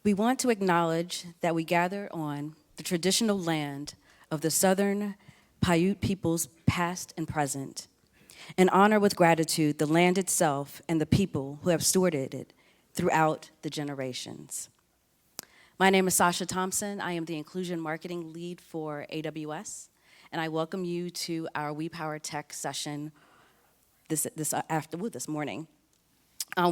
We want to acknowledge that we gather on the traditional land of the Southern Paiute peoples past and present, and honor with gratitude the land itself and the people who have stewarded it throughout the generations. My name is Sasha Thompson. I am the Inclusion Marketing Lead for AWS, and I welcome you to our We Power Tech session this morning.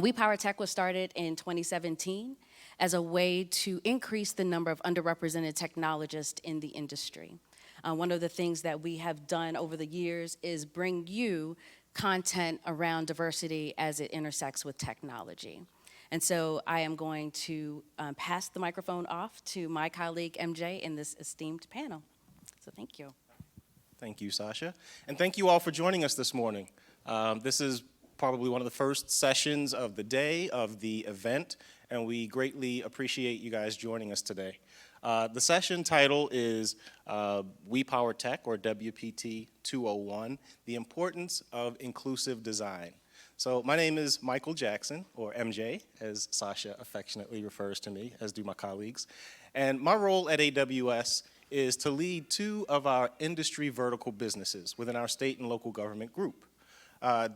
We Power Tech was started in 2017 as a way to increase the number of underrepresented technologists in the industry. One of the things that we have done over the years is bring you content around diversity as it intersects with technology. And so I am going to pass the microphone off to my colleague MJ in this esteemed panel. So thank you. Thank you, Sasha. And thank you all for joining us this morning. This is probably one of the first sessions of the day of the event, and we greatly appreciate you guys joining us today. The session title is We Power Tech, or WPT201, The Importance of Inclusive Design. So my name is Michael Jackson, or MJ, as Sasha affectionately refers to me, as do my colleagues. And my role at AWS is to lead two of our industry vertical businesses within our state and local government group.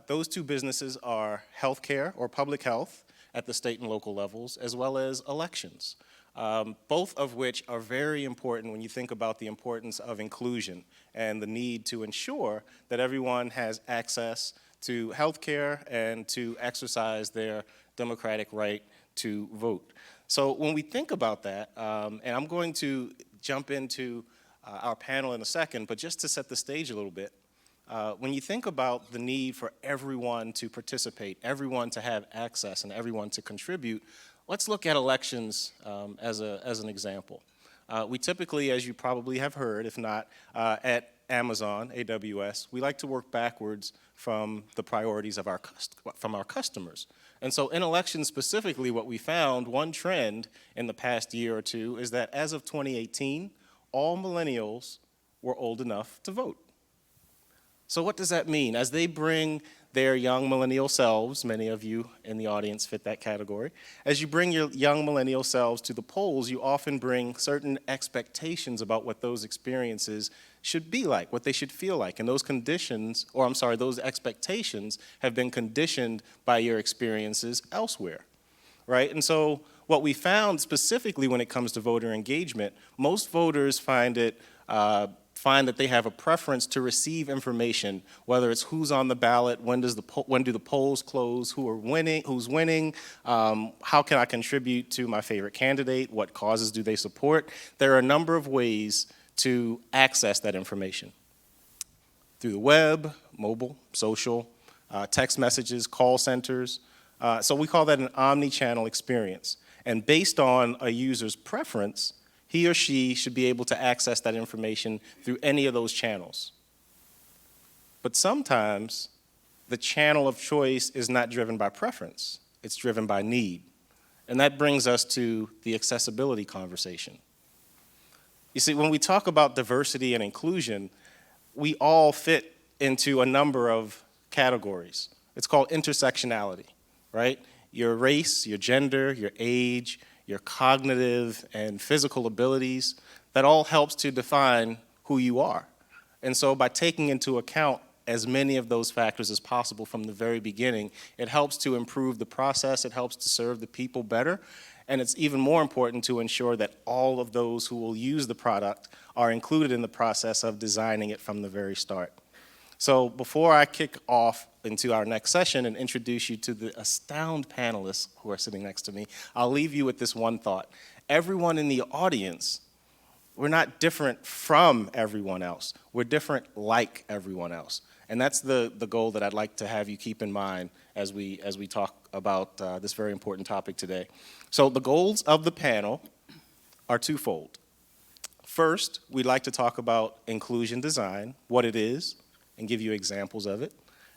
Those two businesses are healthcare, or public health, at the state and local levels, as well as elections. Both of which are very important when you think about the importance of inclusion and the need to ensure that everyone has access to healthcare and to exercise their democratic right to vote. So when we think about that, and I'm going to jump into our panel in a second, but just to set the stage a little bit, when you think about the need for everyone to participate, everyone to have access, and everyone to contribute, let's look at elections as an example. We typically, as you probably have heard, if not, at Amazon, AWS, we like to work backwards from the priorities of our customers. And so in elections specifically, what we found, one trend in the past year or two, is that as of 2018, all millennials were old enough to vote. So what does that mean? As they bring their young millennial selves, many of you in the audience fit that category, as you bring your young millennial selves to the polls, you often bring certain expectations about what those experiences should be like, what they should feel like. And those conditions, or I'm sorry, those expectations have been conditioned by your experiences elsewhere, right? And so what we found specifically when it comes to voter engagement, most voters find that they have a preference to receive information, whether it's who's on the ballot, when do the polls close, who's winning, how can I contribute to my favorite candidate, what causes do they support. There are a number of ways to access that information. Through the web, mobile, social, text messages, call centers. So we call that an omni-channel experience. And based on a user's preference, he or she should be able to access that information through any of those channels. But sometimes the channel of choice is not driven by preference, it's driven by need. And that brings us to the accessibility conversation. You see, when we talk about diversity and inclusion, we all fit into a number of categories. It's called intersectionality, right? Your race, your gender, your age, your cognitive and physical abilities, that all helps to define who you are. And so by taking into account as many of those factors as possible from the very beginning, it helps to improve the process, it helps to serve the people better, and it's even more important to ensure that all of those who will use the product are included in the process of designing it from the very start. So before I kick off into our next session and introduce you to the astounding panelists who are sitting next to me, I'll leave you with this one thought. Everyone in the audience, we're not different from everyone else. We're different like everyone else. And that's the goal that I'd like to have you keep in mind as we talk about this very important topic today. So the goals of the panel are twofold. First, we'd like to talk about inclusion design, what it is, and give you examples of it.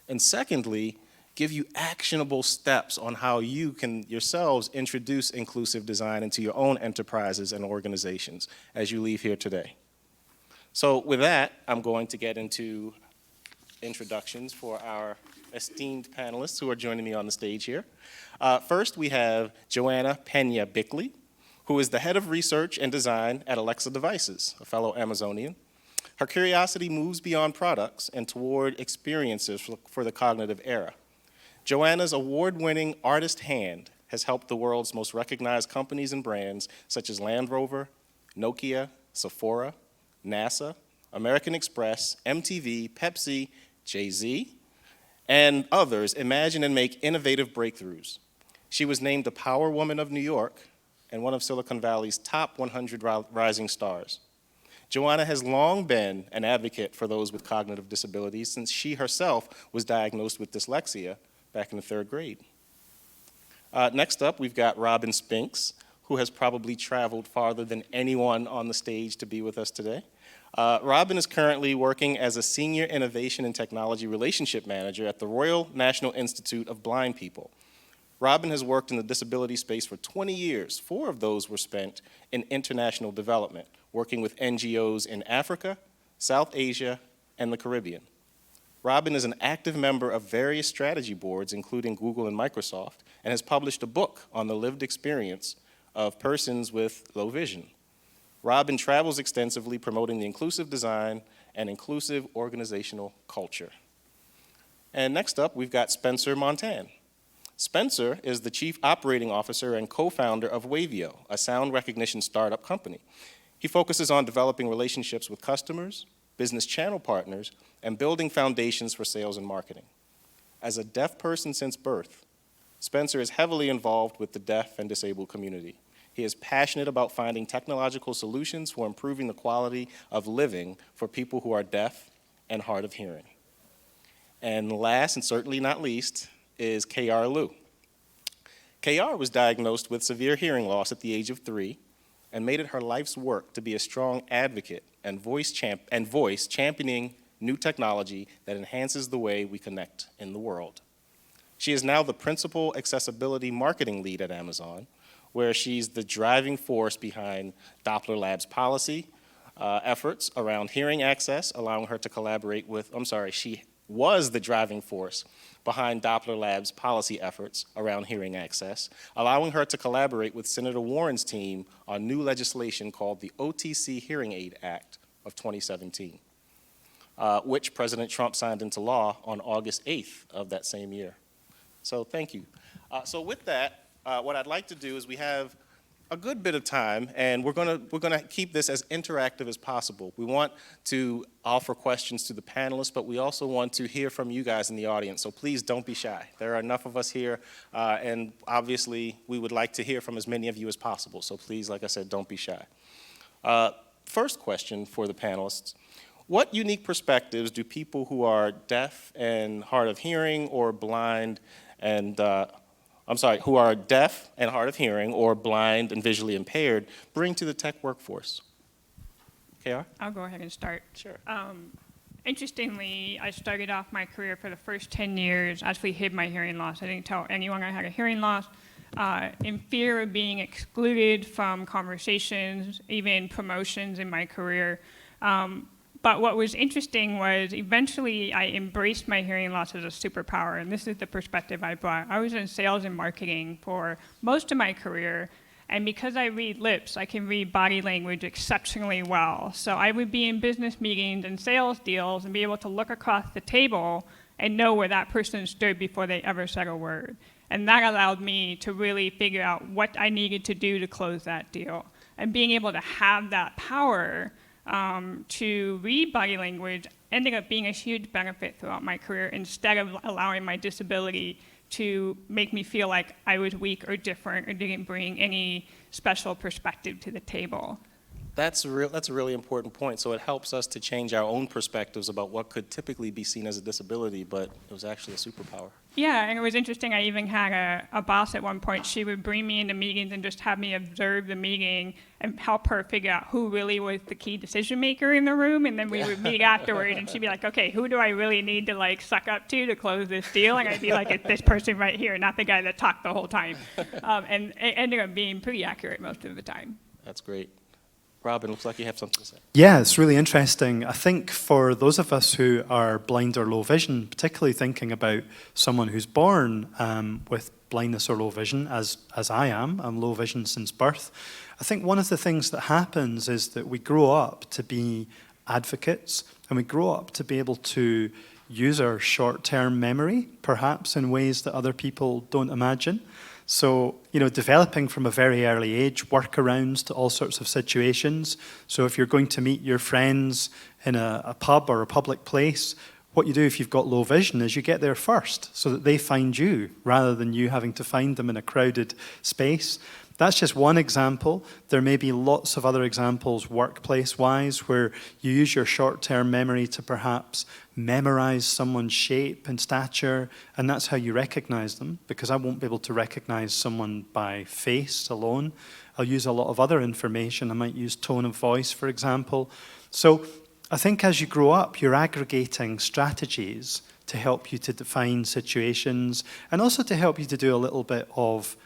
And secondly, give you actionable steps on how you can yourselves introduce inclusive design into your own enterprises and organizations as you leave here today. So with that, I'm going to get into introductions for our esteemed panelists who are joining me on the stage here. First, we have Joanna Pena Bickley, who is the head of research and design at Alexa Devices, a fellow Amazonian. Her curiosity moves beyond products and toward experiences for the cognitive era. Joanna's award-winning artist hand has helped the world's most recognized companies and brands such as Land Rover, Nokia, Sephora, NASA, American Express, MTV, Pepsi, Jay-Z, and others imagine and make innovative breakthroughs. She was named the Power Woman of New York and one of Silicon Valley's top 100 rising stars. Joanna has long been an advocate for those with cognitive disabilities since she herself was diagnosed with dyslexia back in the 3rd grade. Next up, we've got Robin Spinks, who has probably traveled farther than anyone on the stage to be with us today. Robin is currently working as a Senior Innovation and Technology Relationship Manager at the Royal National Institute of Blind People. Robin has worked in the disability space for 20 years. 4 of those were spent in international development, working with NGOs in Africa, South Asia, and the Caribbean. Robin is an active member of various strategy boards, including Google and Microsoft, and has published a book on the lived experience of persons with low vision. Robin travels extensively promoting the inclusive design and inclusive organizational culture. And next up, we've got Spencer Montan. Spencer is the Chief Operating Officer and co-founder of Wavio, a sound recognition startup company. He focuses on developing relationships with customers, business channel partners, and building foundations for sales and marketing. As a deaf person since birth, Spencer is heavily involved with the deaf and disabled community. He is passionate about finding technological solutions for improving the quality of living for people who are deaf and hard of hearing. And last, and certainly not least, is KR Liu. KR was diagnosed with severe hearing loss at the age of 3 and made it her life's work to be a strong advocate and voice championing new technology that enhances the way we connect in the world. She is now the principal accessibility marketing lead at Amazon, where she's the driving force behind Doppler Labs policy efforts around hearing access, allowing her to collaborate with, she was the driving force behind Doppler Labs policy efforts around hearing access, allowing her to collaborate with Senator Warren's team on new legislation called the OTC Hearing Aid Act of 2017, which President Trump signed into law on August 8th of that same year. So thank you. So with that, what I'd like to do is we have a good bit of time, and we're gonna keep this as interactive as possible. We want to offer questions to the panelists, but we also want to hear from you guys in the audience, so please don't be shy. There are enough of us here, and obviously we would like to hear from as many of you as possible, so please, like I said, don't be shy. First question for the panelists. What unique perspectives do people who are deaf and hard of hearing or blind and who are deaf and hard of hearing or blind and visually impaired bring to the tech workforce? KR? I'll go ahead and start. Sure. Interestingly, I started off my career for the first 10 years, actually hid my hearing loss. I didn't tell anyone I had a hearing loss. In fear of being excluded from conversations, even promotions in my career. But what was interesting was eventually I embraced my hearing loss as a superpower, and this is the perspective I brought. I was in sales and marketing for most of my career, and because I read lips, I can read body language exceptionally well. So I would be in business meetings and sales deals and be able to look across the table and know where that person stood before they ever said a word. And that allowed me to really figure out what I needed to do to close that deal. And being able to have that power to read body language ended up being a huge benefit throughout my career instead of allowing my disability to make me feel like I was weak or different or didn't bring any special perspective to the table. That's a really important point. So it helps us to change our own perspectives about what could typically be seen as a disability, but it was actually a superpower. Yeah, and it was interesting. I even had a boss at one point. She would bring me into meetings and just have me observe the meeting and help her figure out who really was the key decision maker in the room. And then we would meet afterward, and she'd be like, okay, who do I really need to like suck up to close this deal? And I'd be like, it's this person right here, not the guy that talked the whole time. And it ended up being pretty accurate most of the time. That's great. Robin, looks like you have something to say. Yeah, it's really interesting. I think for those of us who are blind or low vision, particularly thinking about someone who's born with blindness or low vision, as I am, I'm low vision since birth, I think one of the things that happens is that we grow up to be advocates, and we grow up to be able to use our short-term memory, perhaps in ways that other people don't imagine. So, developing from a very early age workarounds to all sorts of situations. So if you're going to meet your friends in a pub or a public place, what you do if you've got low vision is you get there first so that they find you rather than you having to find them in a crowded space. That's just one example. There may be lots of other examples workplace-wise where you use your short-term memory to perhaps memorize someone's shape and stature, and that's how you recognize them, because I won't be able to recognize someone by face alone. I'll use a lot of other information. I might use tone of voice, for example. So I think as you grow up, you're aggregating strategies to help you to define situations and also to help you to do a little bit of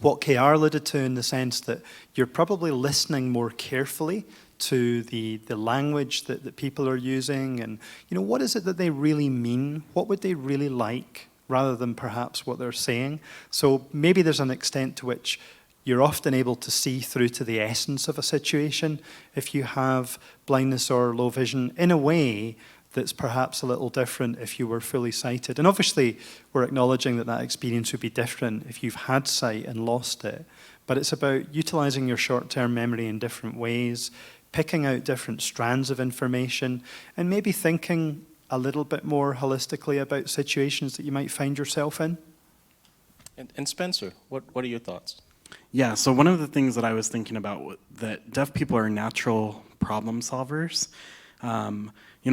what KR alluded to, in the sense that you're probably listening more carefully to the language that people are using, and what is it that they really mean? What would they really like, rather than perhaps what they're saying? So maybe there's an extent to which you're often able to see through to the essence of a situation if you have blindness or low vision in a way that's perhaps a little different if you were fully sighted. And obviously, we're acknowledging that experience would be different if you've had sight and lost it. But it's about utilizing your short-term memory in different ways, picking out different strands of information, and maybe thinking a little bit more holistically about situations that you might find yourself in. And Spencer, what are your thoughts? Yeah, so one of the things that I was thinking about, that deaf people are natural problem solvers.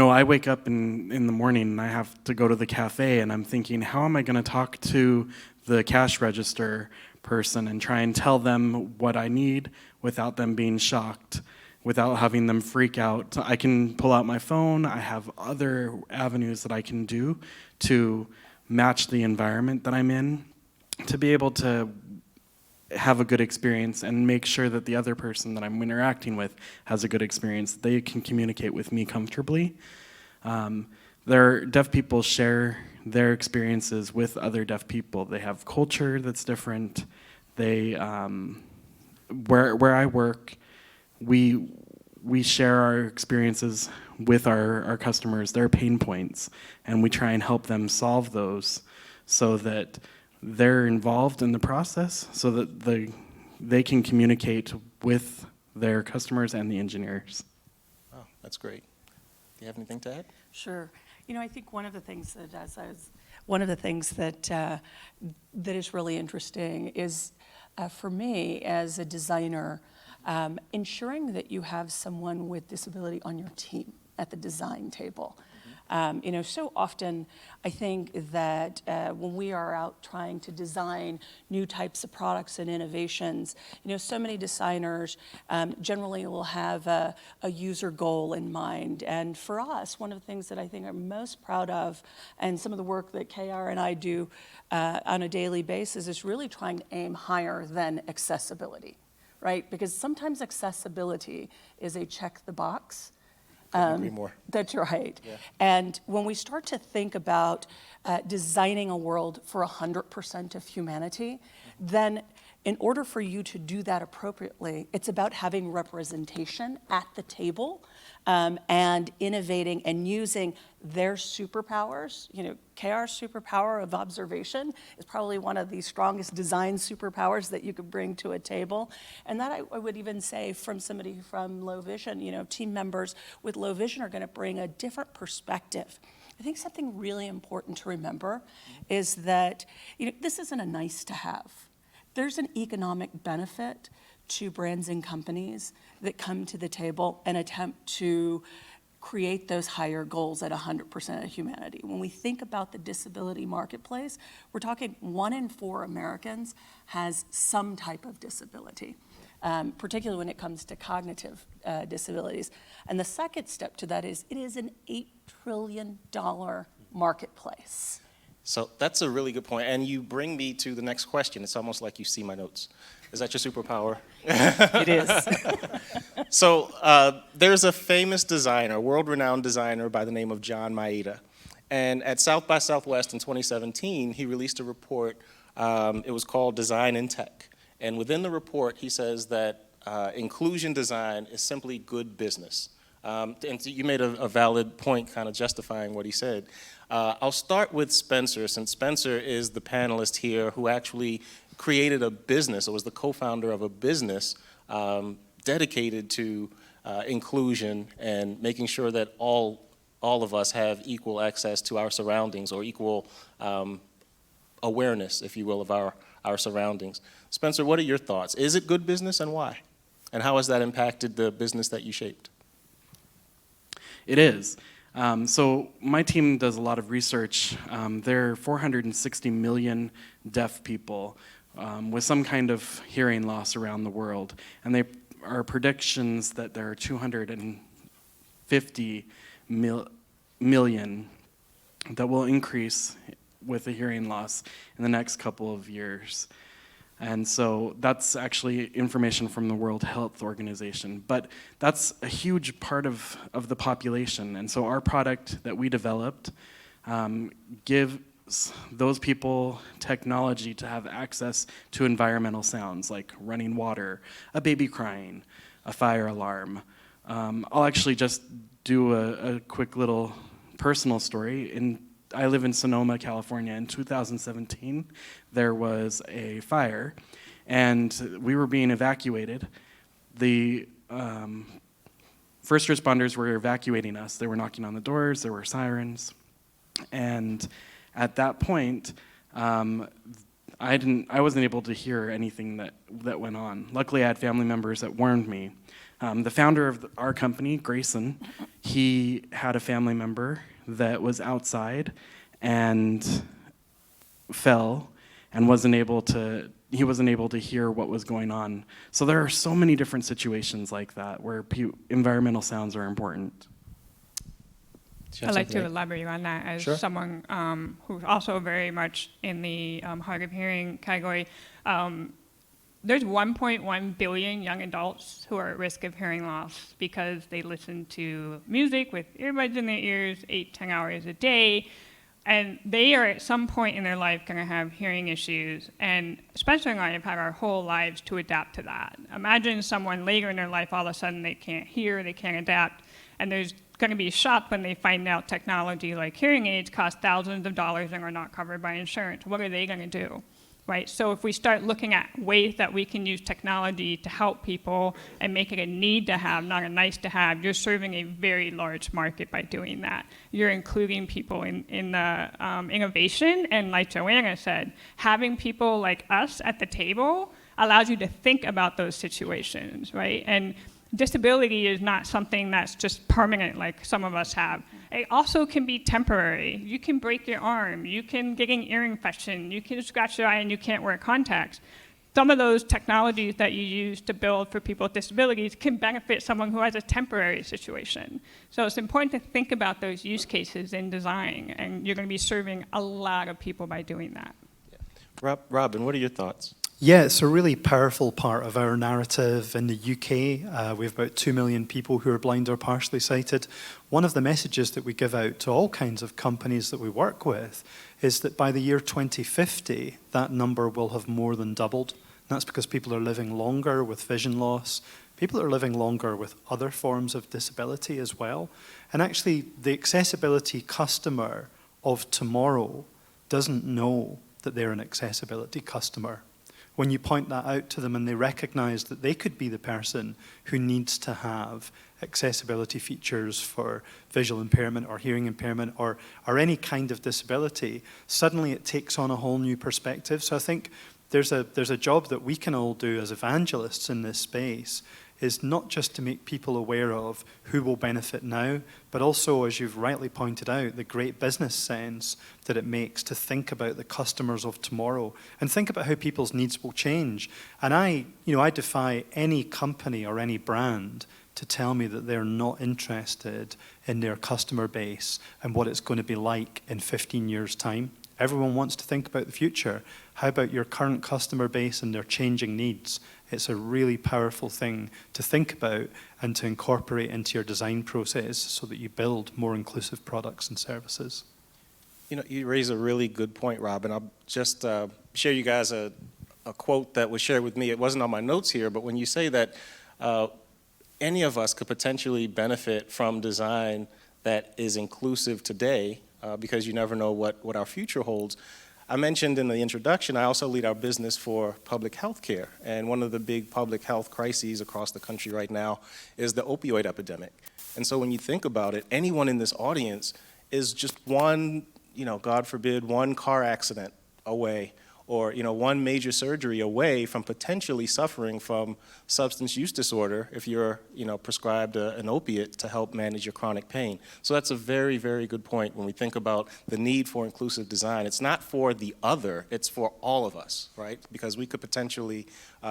I wake up in the morning and I have to go to the cafe, and I'm thinking, how am I going to talk to the cash register person and try and tell them what I need without them being shocked, without having them freak out? I can pull out my phone. I have other avenues that I can do to match the environment that I'm in, to be able to have a good experience and make sure that the other person that I'm interacting with has a good experience. They can communicate with me comfortably. Deaf people share their experiences with other deaf people. They have culture that's different. They, where I work, we share our experiences with our customers, their pain points, and we try and help them solve those so that they're involved in the process, so that they can communicate with their customers and the engineers. Oh, that's great. Do you have anything to add? Sure. I think one of the things that that is really interesting is, for me as a designer, ensuring that you have someone with disability on your team at the design table. So often I think that when we are out trying to design new types of products and innovations, so many designers generally will have a user goal in mind. And for us, one of the things that I think I'm most proud of, and some of the work that KR and I do on a daily basis, is really trying to aim higher than accessibility, right? Because sometimes accessibility is a check the box. Couldn't agree more. That's right. Yeah. And when we start to think about designing a world for 100% of humanity, then in order for you to do that appropriately, it's about having representation at the table and innovating and using their superpowers. KR's superpower of observation is probably one of the strongest design superpowers that you could bring to a table. And that I would even say from somebody from low vision, team members with low vision are going to bring a different perspective. I think something really important to remember is that this isn't a nice to have. There's an economic benefit to brands and companies that come to the table and attempt to create those higher goals at 100% of humanity. When we think about the disability marketplace, we're talking 1 in 4 Americans has some type of disability, particularly when it comes to cognitive disabilities. And the second step to that is it is an $8 trillion marketplace. So that's a really good point. And you bring me to the next question. It's almost like you see my notes. Is that your superpower? It is. So there's a famous designer, world-renowned designer by the name of John Maeda. And at South by Southwest in 2017, he released a report. It was called Design in Tech. And within the report, he says that inclusion design is simply good business. And you made a valid point kind of justifying what he said. I'll start with Spencer, since Spencer is the panelist here who actually created a business, or was the co-founder of a business dedicated to inclusion and making sure that all of us have equal access to our surroundings, or equal awareness, if you will, of our surroundings. Spencer, what are your thoughts? Is it good business, and why? And how has that impacted the business that you shaped? It is. So my team does a lot of research. There are 460 million deaf people with some kind of hearing loss around the world. And they are predictions that there are 250 million that will increase with a hearing loss in the next couple of years. And so that's actually information from the World Health Organization. But that's a huge part of the population. And so our product that we developed gives those people technology to have access to environmental sounds like running water, a baby crying, a fire alarm. I'll actually just do a quick little personal story. I live in Sonoma, California. In 2017, there was a fire, and we were being evacuated. The first responders were evacuating us. They were knocking on the doors, there were sirens, and at that point, I wasn't able to hear anything that went on. Luckily, I had family members that warned me. The founder of our company, Grayson, he had a family member that was outside and fell and wasn't able to hear what was going on. So there are so many different situations like that where environmental sounds are important. I'd like to elaborate on that as Sure. someone who's also very much in the hard of hearing category. There's 1.1 billion young adults who are at risk of hearing loss because they listen to music with earbuds in their ears 8-10 hours a day. And they are at some point in their life going to have hearing issues. And Spencer and I have had our whole lives to adapt to that. Imagine someone later in their life, all of a sudden they can't hear, they can't adapt. And there's going to be a shock when they find out technology like hearing aids cost thousands of dollars and are not covered by insurance. What are they going to do? Right? So if we start looking at ways that we can use technology to help people and make it a need to have, not a nice to have, you're serving a very large market by doing that. You're including people in the innovation, and like Joanna said, having people like us at the table allows you to think about those situations, right? And disability is not something that's just permanent like some of us have. It also can be temporary. You can break your arm, you can get an ear infection, you can scratch your eye and you can't wear contacts. Some of those technologies that you use to build for people with disabilities can benefit someone who has a temporary situation. So it's important to think about those use cases in design, and you're going to be serving a lot of people by doing that. Robin, what are your thoughts? Yeah, it's a really powerful part of our narrative in the UK. We have about 2 million people who are blind or partially sighted. One of the messages that we give out to all kinds of companies that we work with is that by the year 2050, that number will have more than doubled. And that's because people are living longer with vision loss. People are living longer with other forms of disability as well. And actually, the accessibility customer of tomorrow doesn't know that they're an accessibility customer. When you point that out to them and they recognize that they could be the person who needs to have accessibility features for visual impairment or hearing impairment or any kind of disability, suddenly it takes on a whole new perspective. So I think there's a job that we can all do as evangelists in this space, is not just to make people aware of who will benefit now, but also, as you've rightly pointed out, the great business sense that it makes to think about the customers of tomorrow and think about how people's needs will change. And I defy any company or any brand to tell me that they're not interested in their customer base and what it's going to be like in 15 years' time. Everyone wants to think about the future. How about your current customer base and their changing needs? It's a really powerful thing to think about and to incorporate into your design process so that you build more inclusive products and services. You know, you raise a really good point, Robin. I'll just share you guys a a quote that was shared with me. It wasn't on my notes here, but when you say that any of us could potentially benefit from design that is inclusive today, because you never know what our future holds. I mentioned in the introduction, I also lead our business for public health care. And one of the big public health crises across the country right now is the opioid epidemic. And so when you think about it, anyone in this audience is just one, God forbid, one car accident away, or one major surgery away from potentially suffering from substance use disorder if you're prescribed an opiate to help manage your chronic pain. So that's a very, very good point when we think about the need for inclusive design. It's not for the other, it's for all of us, right? Because we could potentially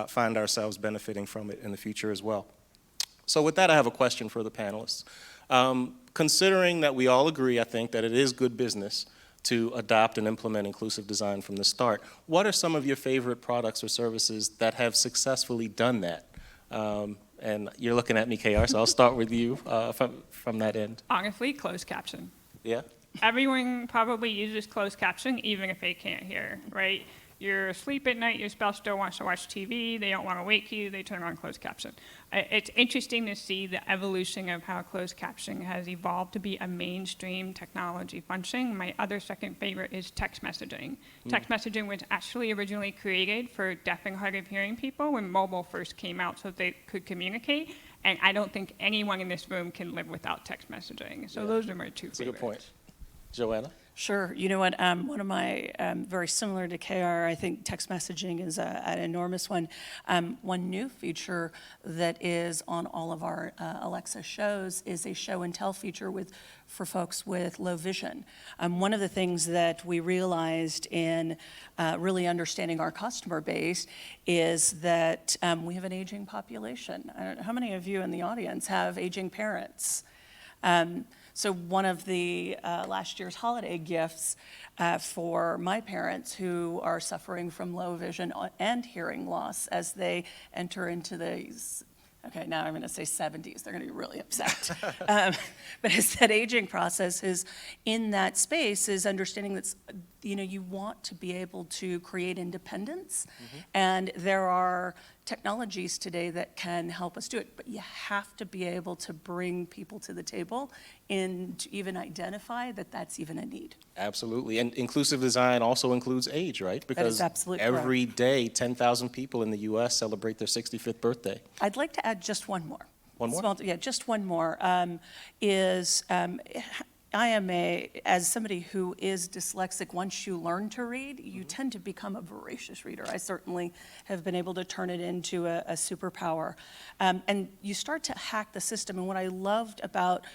find ourselves benefiting from it in the future as well. So with that, I have a question for the panelists. Considering that we all agree, I think, that it is good business to adopt and implement inclusive design from the start, what are some of your favorite products or services that have successfully done that? And you're looking at me, KR, so I'll start with you from that end. Honestly, closed caption. Yeah? Everyone probably uses closed caption even if they can't hear, right? You're asleep at night, your spouse still wants to watch TV, they don't want to wake you, they turn on closed caption. It's interesting to see the evolution of how closed captioning has evolved to be a mainstream technology function. My other second favorite is text messaging. Text messaging was actually originally created for deaf and hard of hearing people when mobile first came out so they could communicate. And I don't think anyone in this room can live without text messaging. So those are my two favorites. That's a good point. Joanna? Sure. You know what? One of my, very similar to KR, I think text messaging is an enormous one. One new feature that is on all of our Alexa shows is a show and tell feature for folks with low vision. One of the things that we realized in really understanding our customer base is that we have an aging population. I don't know, how many of you in the audience have aging parents? So one of the last year's holiday gifts for my parents who are suffering from low vision and hearing loss as they enter into these, okay, now I'm going to say 70s. They're going to be really upset. But as that aging process is in that space is understanding that, you want to be able to create independence. And there are technologies today that can help us do it, but you have to be able to bring people to the table and to even identify that that's even a need. Absolutely. And inclusive design also includes age, right? Because that is absolutely every correct. day, 10,000 people in the U.S. celebrate their 65th birthday. I'd like to add just one more. One more? Just one more. I am as somebody who is dyslexic, once you learn to read, you tend to become a voracious reader. I certainly have been able to turn it into a superpower. And you start to hack the system. And what I loved about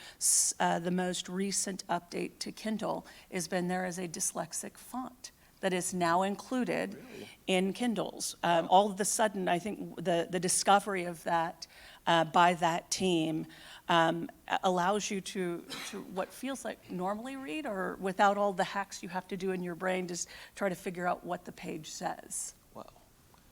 the most recent update to Kindle is there is a dyslexic font that is now included in Kindles. All of a sudden, I think the discovery of that by that team allows you to what feels like normally read, or without all the hacks you have to do in your brain to try to figure out what the page says. Wow.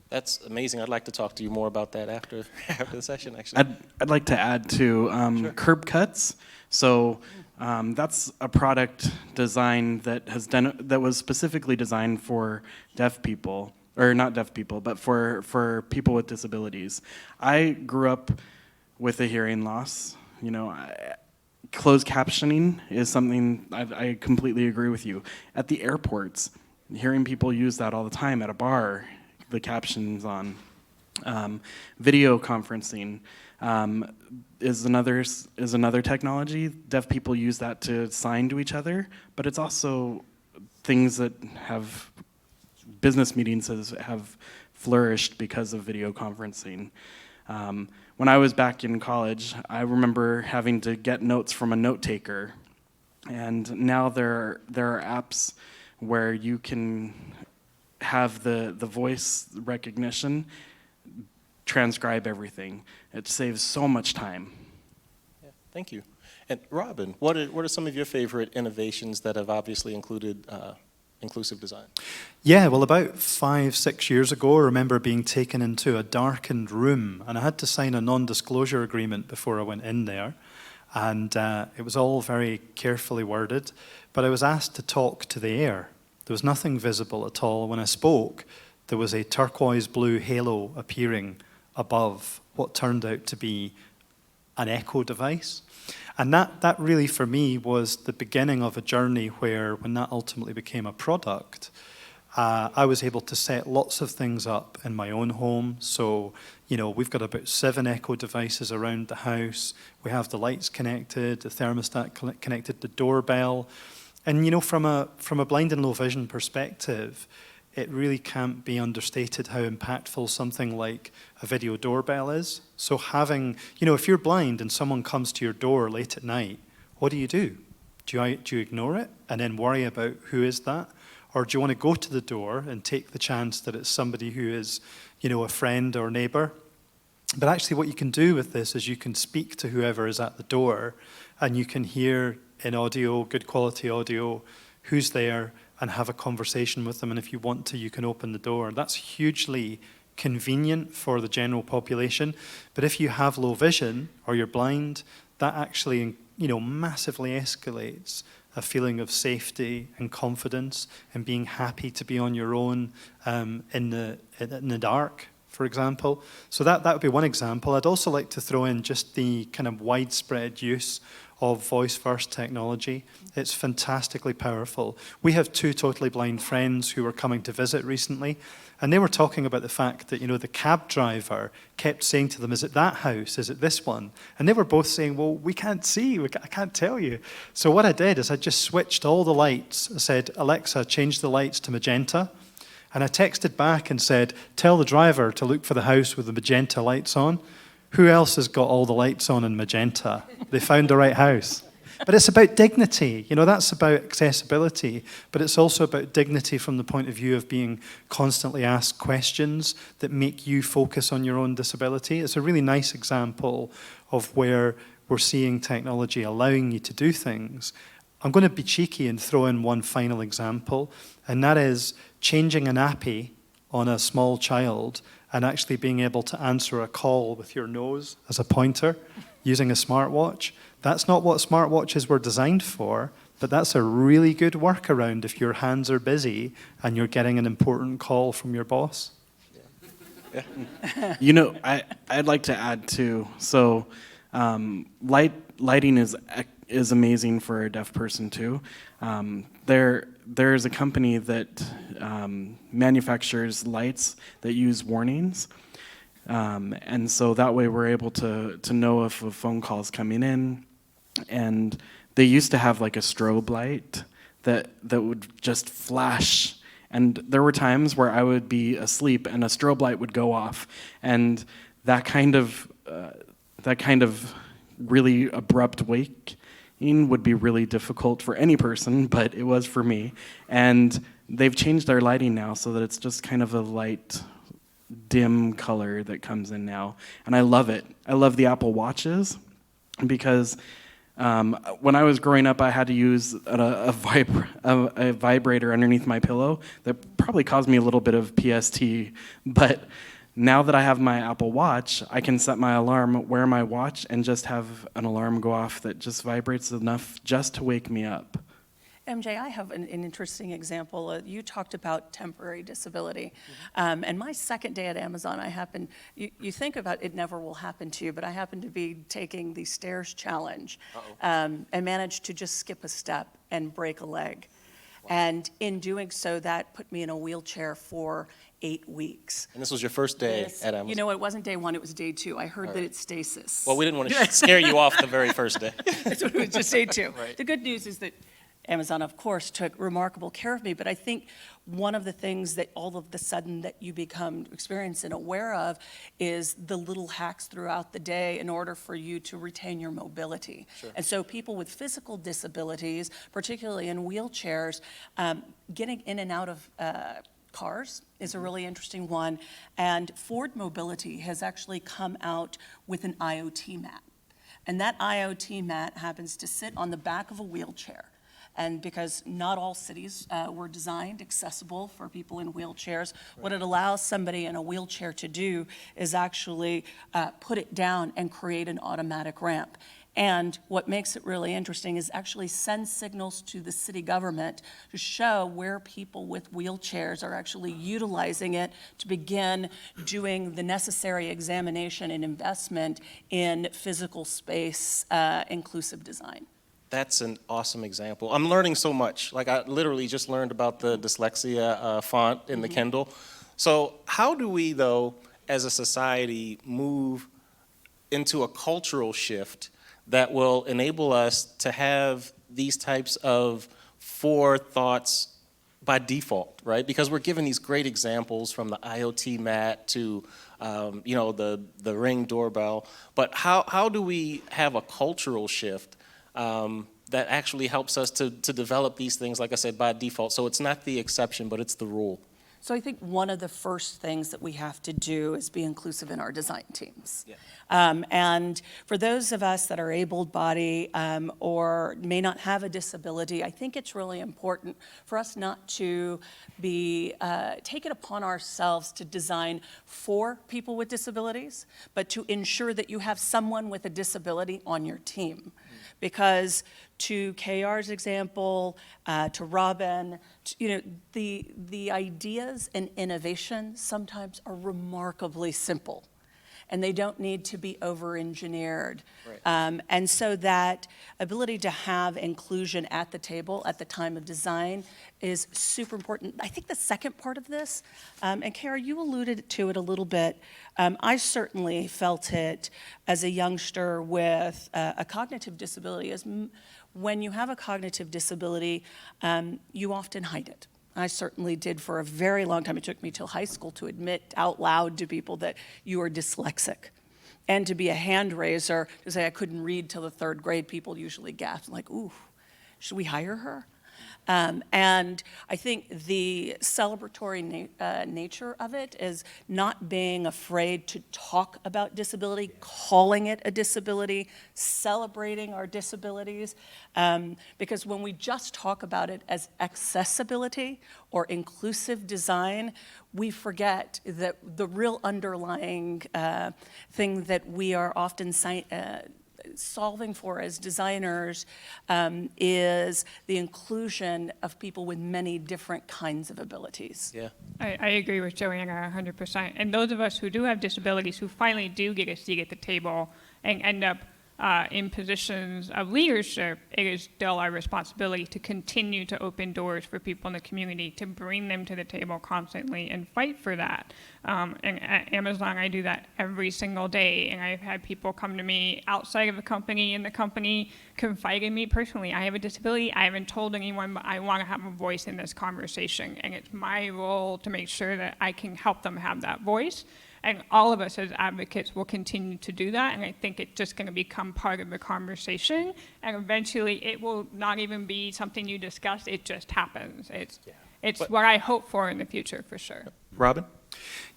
That's amazing. I'd like to talk to you more about that after the session, actually. I'd like to add to curb cuts. So that's a product design that was specifically designed for deaf people, or not deaf people, but for people with disabilities. I grew up with a hearing loss. Closed captioning is something I completely agree with you. At the airports, hearing people use that all the time. At a bar, the captions on. Video conferencing is another technology. Deaf people use that to sign to each other, but it's also things that have business meetings have flourished because of video conferencing. When I was back in college, I remember having to get notes from a note taker, and now there are apps where you can have the voice recognition transcribe everything. It saves so much time. Yeah, thank you. And Robin, what are some of your favorite innovations that have obviously included inclusive design? Yeah, well, about 5-6 years ago, I remember being taken into a darkened room, and I had to sign a non-disclosure agreement before I went in there. And it was all very carefully worded, but I was asked to talk to the air. There was nothing visible at all. When I spoke, there was a turquoise blue halo appearing above what turned out to be an echo device. And that really, for me, was the beginning of a journey where, when that ultimately became a product, I was able to set lots of things up in my own home. So, we've got about 7 echo devices around the house. We have the lights connected, the thermostat connected, the doorbell. And, from a blind and low vision perspective, it really can't be understated how impactful something like a video doorbell is. So having, if you're blind and someone comes to your door late at night, what do? Do you ignore it and then worry about who is that? Or do you want to go to the door and take the chance that it's somebody who is, a friend or neighbor? But actually what you can do with this is you can speak to whoever is at the door, and you can hear in audio, good quality audio, who's there, and have a conversation with them. And if you want to, you can open the door. That's hugely convenient for the general population. But if you have low vision or you're blind, that actually, massively escalates a feeling of safety and confidence and being happy to be on your own in the dark, for example. So that would be one example. I'd also like to throw in just the kind of widespread use of voice-first technology. It's fantastically powerful. We have 2 totally blind friends who were coming to visit recently, and they were talking about the fact that, the cab driver kept saying to them, is it that house? Is it this one? And they were both saying, well, we can't see. I can't tell you. So what I did is I just switched all the lights. I said, Alexa, change the lights to magenta. And I texted back and said, tell the driver to look for the house with the magenta lights on. Who else has got all the lights on in magenta? They found the right house. But it's about dignity. That's about accessibility, but it's also about dignity from the point of view of being constantly asked questions that make you focus on your own disability. It's a really nice example of where we're seeing technology allowing you to do things. I'm going to be cheeky and throw in one final example, and that is changing a nappy on a small child and actually being able to answer a call with your nose as a pointer using a smartwatch. That's not what smartwatches were designed for, but that's a really good workaround if your hands are busy and you're getting an important call from your boss. Yeah. I'd like to add too. So, lighting is amazing for a deaf person too. There's a company that manufactures lights that use warnings. And so that way we're able to know if a phone call is coming in. And they used to have like a strobe light that would just flash. And there were times where I would be asleep and a strobe light would go off. And that kind of really abrupt waking would be really difficult for any person, but it was for me. And they've changed their lighting now so that it's just kind of a light, dim color that comes in now. And I love it. I love the Apple Watches because when I was growing up, I had to use a vibrator underneath my pillow that probably caused me a little bit of PST, but now that I have my Apple Watch, I can set my alarm, wear my watch, and just have an alarm go off that just vibrates enough just to wake me up. MJ, I have an interesting example. You talked about temporary disability. And my second day at Amazon, you think about it never will happen to you, but I happened to be taking the stairs challenge and managed to just skip a step and break a leg. Wow. And in doing so, that put me in a wheelchair for 8 weeks. And this was your first day at Amazon? It wasn't day 1, it was day 2. I heard that it's stasis. Well, we didn't want to scare you off the very first day. That's what it was, just day 2. Right. The good news is that Amazon, of course, took remarkable care of me, but I think one of the things that all of the sudden that you become experienced and aware of is the little hacks throughout the day in order for you to retain your mobility. Sure. And so people with physical disabilities, particularly in wheelchairs, getting in and out of cars is a really interesting one. And Ford Mobility has actually come out with an IoT mat. And that IoT mat happens to sit on the back of a wheelchair. And because not all cities were designed accessible for people in wheelchairs, what it allows somebody in a wheelchair to do is actually put it down and create an automatic ramp. And what makes it really interesting is actually send signals to the city government to show where people with wheelchairs are actually utilizing it to begin doing the necessary examination and investment in physical space inclusive design. That's an awesome example. I'm learning so much. Like, I literally just learned about the dyslexia font in the Kindle. So how do we, though, as a society, move into a cultural shift that will enable us to have these types of forethoughts by default, right? Because we're given these great examples, from the IoT mat to the Ring doorbell. But how do we have a cultural shift that actually helps us to develop these things, like I said, by default? So it's not the exception, but it's the rule. So I think one of the first things that we have to do is be inclusive in our design teams. Yeah. And for those of us that are able-bodied or may not have a disability, I think it's really important for us not to be take it upon ourselves to design for people with disabilities, but to ensure that you have someone with a disability on your team. Because to KR's example, to Robin, the ideas and innovation sometimes are remarkably simple, and they don't need to be over-engineered. Right. And so that ability to have inclusion at the table at the time of design is super important. I think the second part of this, and Kara, you alluded to it a little bit, I certainly felt it as a youngster with a cognitive disability. When you have a cognitive disability, you often hide it. I certainly did for a very long time. It took me till high school to admit out loud to people that you are dyslexic. And to be a hand raiser, to say I couldn't read till the third grade, people usually gasp, like, ooh, should we hire her? And I think the celebratory nature of it is not being afraid to talk about disability, calling it a disability, celebrating our disabilities. Because when we just talk about it as accessibility or inclusive design, we forget that the real underlying thing that we are often solving for as designers is the inclusion of people with many different kinds of abilities. Yeah. I agree with Joanna 100%. And those of us who do have disabilities, who finally do get a seat at the table and end up in positions of leadership, it is still our responsibility to continue to open doors for people in the community, to bring them to the table constantly and fight for that. And at Amazon, I do that every single day. And I've had people come to me outside of the company, in the company, confide in me personally. I have a disability. I haven't told anyone, but I want to have a voice in this conversation. And it's my role to make sure that I can help them have that voice. And all of us as advocates will continue to do that, and I think it's just going to become part of the conversation, and eventually it will not even be something you discuss, it just happens. It's what I hope for in the future, for sure. Robin?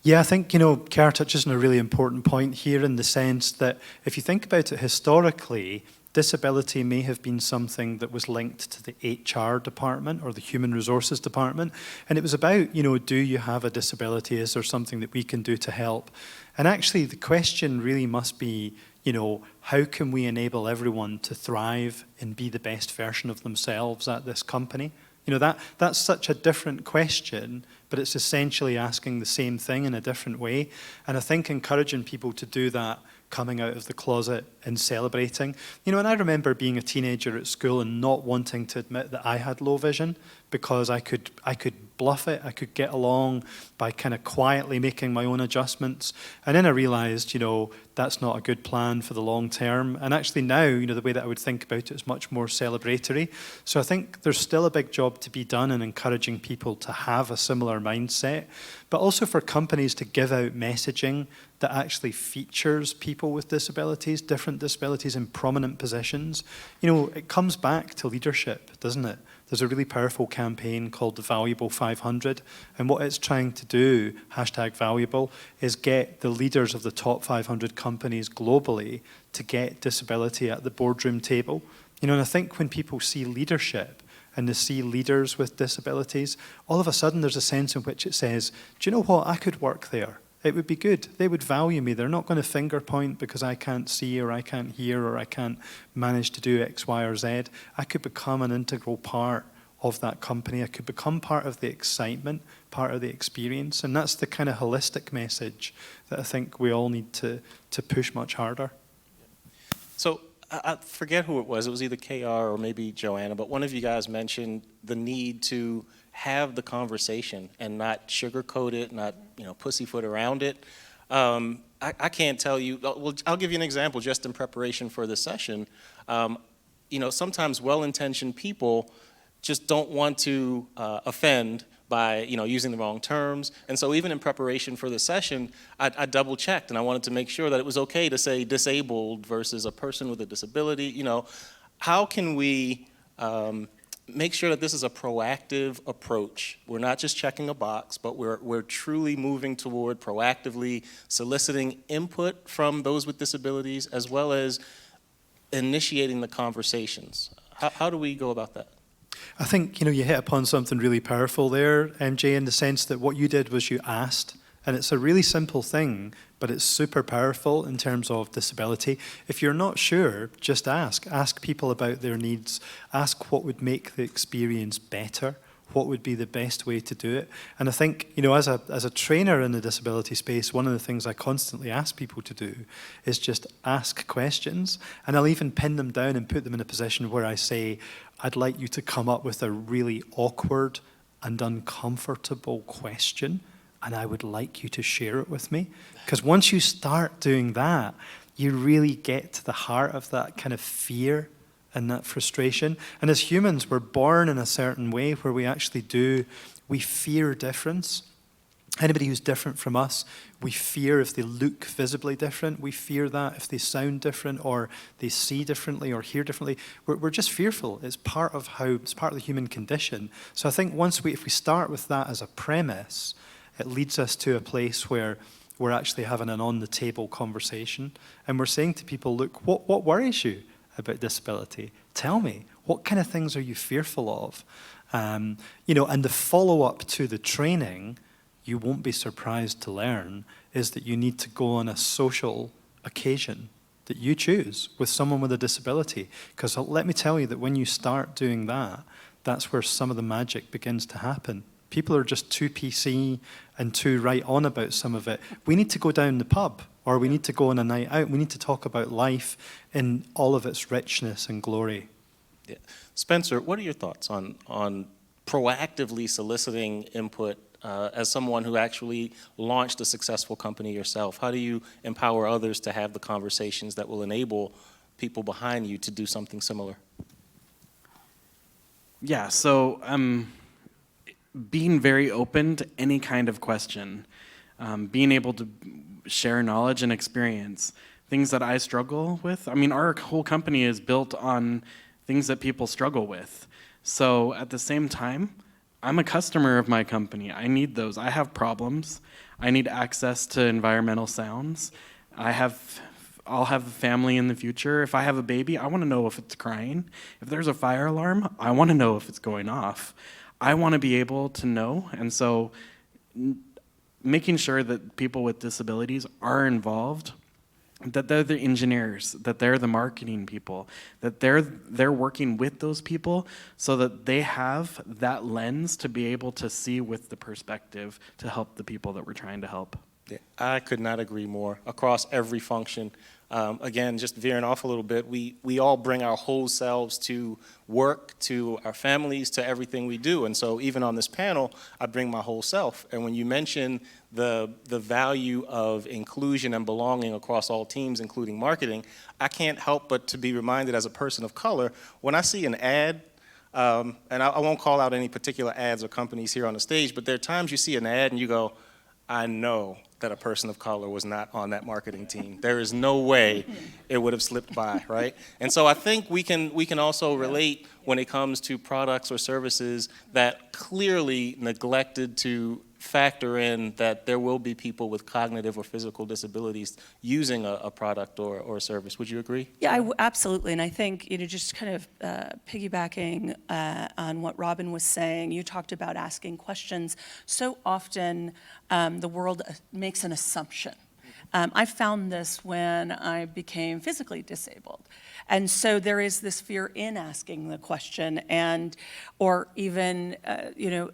Yeah, I think, Kara touches on a really important point here, in the sense that if you think about it historically, disability may have been something that was linked to the HR department or the human resources department. And it was about, do you have a disability? Is there something that we can do to help? And actually, the question really must be, how can we enable everyone to thrive and be the best version of themselves at this company? That's such a different question, but it's essentially asking the same thing in a different way. And I think encouraging people to do that, coming out of the closet and celebrating. And I remember being a teenager at school and not wanting to admit that I had low vision, because I could bluff it. I could get along by kind of quietly making my own adjustments. And then I realized, that's not a good plan for the long term. And actually now, the way that I would think about it is much more celebratory. So I think there's still a big job to be done in encouraging people to have a similar mindset, but also for companies to give out messaging that actually features people with disabilities, different disabilities in prominent positions. It comes back to leadership, doesn't it? There's a really powerful campaign called the Valuable 500, and what it's trying to do, #valuable, is get the leaders of the top 500 companies globally to get disability at the boardroom table. And I think when people see leadership and they see leaders with disabilities, all of a sudden there's a sense in which it says, do you know what, I could work there. It would be good. They would value me. They're not going to finger point because I can't see or I can't hear or I can't manage to do X, Y, or Z. I could become an integral part of that company. I could become part of the excitement, part of the experience. And that's the kind of holistic message that I think we all need to push much harder. So I forget who it was either KR or maybe Joanna, but one of you guys mentioned the need to have the conversation and not sugarcoat it, not pussyfoot around it. I can't tell you, well, I'll give you an example just in preparation for this session. Sometimes well-intentioned people just don't want to offend by using the wrong terms. And so even in preparation for the session, I double checked and I wanted to make sure that it was okay to say disabled versus a person with a disability. How can we make sure that this is a proactive approach? We're not just checking a box, but we're truly moving toward proactively soliciting input from those with disabilities as well as initiating the conversations. How do we go about that? I think, you hit upon something really powerful there, MJ, in the sense that what you did was you asked, and it's a really simple thing, but it's super powerful in terms of disability. If you're not sure, just ask. Ask people about their needs. Ask what would make the experience better. What would be the best way to do it? And I think, as a trainer in the disability space, one of the things I constantly ask people to do is just ask questions. And I'll even pin them down and put them in a position where I say, I'd like you to come up with a really awkward and uncomfortable question, and I would like you to share it with me. Because once you start doing that, you really get to the heart of that kind of fear and that frustration. And as humans, we're born in a certain way where we fear difference. Anybody who's different from us, we fear if they look visibly different. We fear that if they sound different or they see differently or hear differently. We're just fearful. It's part of the human condition. So I think if we start with that as a premise, it leads us to a place where we're actually having an on-the-table conversation. And we're saying to people, look, what worries you about disability? Tell me, what kind of things are you fearful of? And the follow-up to the training, you won't be surprised to learn, is that you need to go on a social occasion that you choose with someone with a disability. Because let me tell you that when you start doing that, that's where some of the magic begins to happen. People are just too PC and too right on about some of it. We need to go down the pub, or we need to go on a night out. We need to talk about life in all of its richness and glory. Yeah. Spencer, what are your thoughts on proactively soliciting input as someone who actually launched a successful company yourself? How do you empower others to have the conversations that will enable people behind you to do something similar? Yeah, so being very open to any kind of question, being able to share knowledge and experience, things that I struggle with. I mean, our whole company is built on things that people struggle with. So at the same time, I'm a customer of my company. I need those. I have problems. I need access to environmental sounds. I'll have a family in the future. If I have a baby, I want to know if it's crying. If there's a fire alarm, I want to know if it's going off. I want to be able to know. And so making sure that people with disabilities are involved, that they're the engineers, that they're the marketing people, that they're working with those people so that they have that lens to be able to see with the perspective to help the people that we're trying to help. Yeah, I could not agree more. Across every function. Again, just veering off a little bit, we all bring our whole selves to work, to our families, to everything we do. And so even on this panel, I bring my whole self. And when you mention the value of inclusion and belonging across all teams, including marketing, I can't help but to be reminded as a person of color, when I see an ad, and I won't call out any particular ads or companies here on the stage, but there are times you see an ad and you go, I know that a person of color was not on that marketing team. There is no way it would have slipped by, right? And so I think we can also relate when it comes to products or services that clearly neglected to factor in that there will be people with cognitive or physical disabilities using a product or a service. Would you agree? Yeah, absolutely. And I think, just kind of piggybacking on what Robin was saying, you talked about asking questions. So often the world makes an assumption. I found this when I became physically disabled. And so there is this fear in asking the question or even,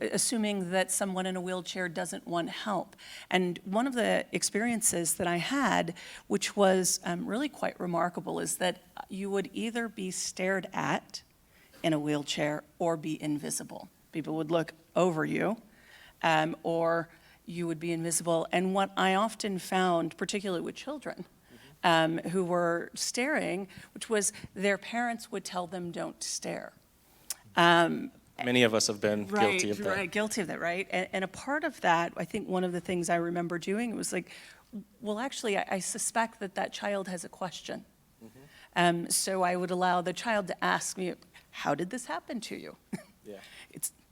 assuming that someone in a wheelchair doesn't want help. And one of the experiences that I had, which was really quite remarkable, is that you would either be stared at in a wheelchair or be invisible. People would look over you, or you would be invisible. And what I often found, particularly with children, who were staring, which was their parents would tell them, don't stare. Many of us have been guilty of that. Right, guilty of that, right? And a part of that, I think one of the things I remember doing was like, well, actually, I suspect that child has a question. So I would allow the child to ask me, how did this happen to you? Yeah.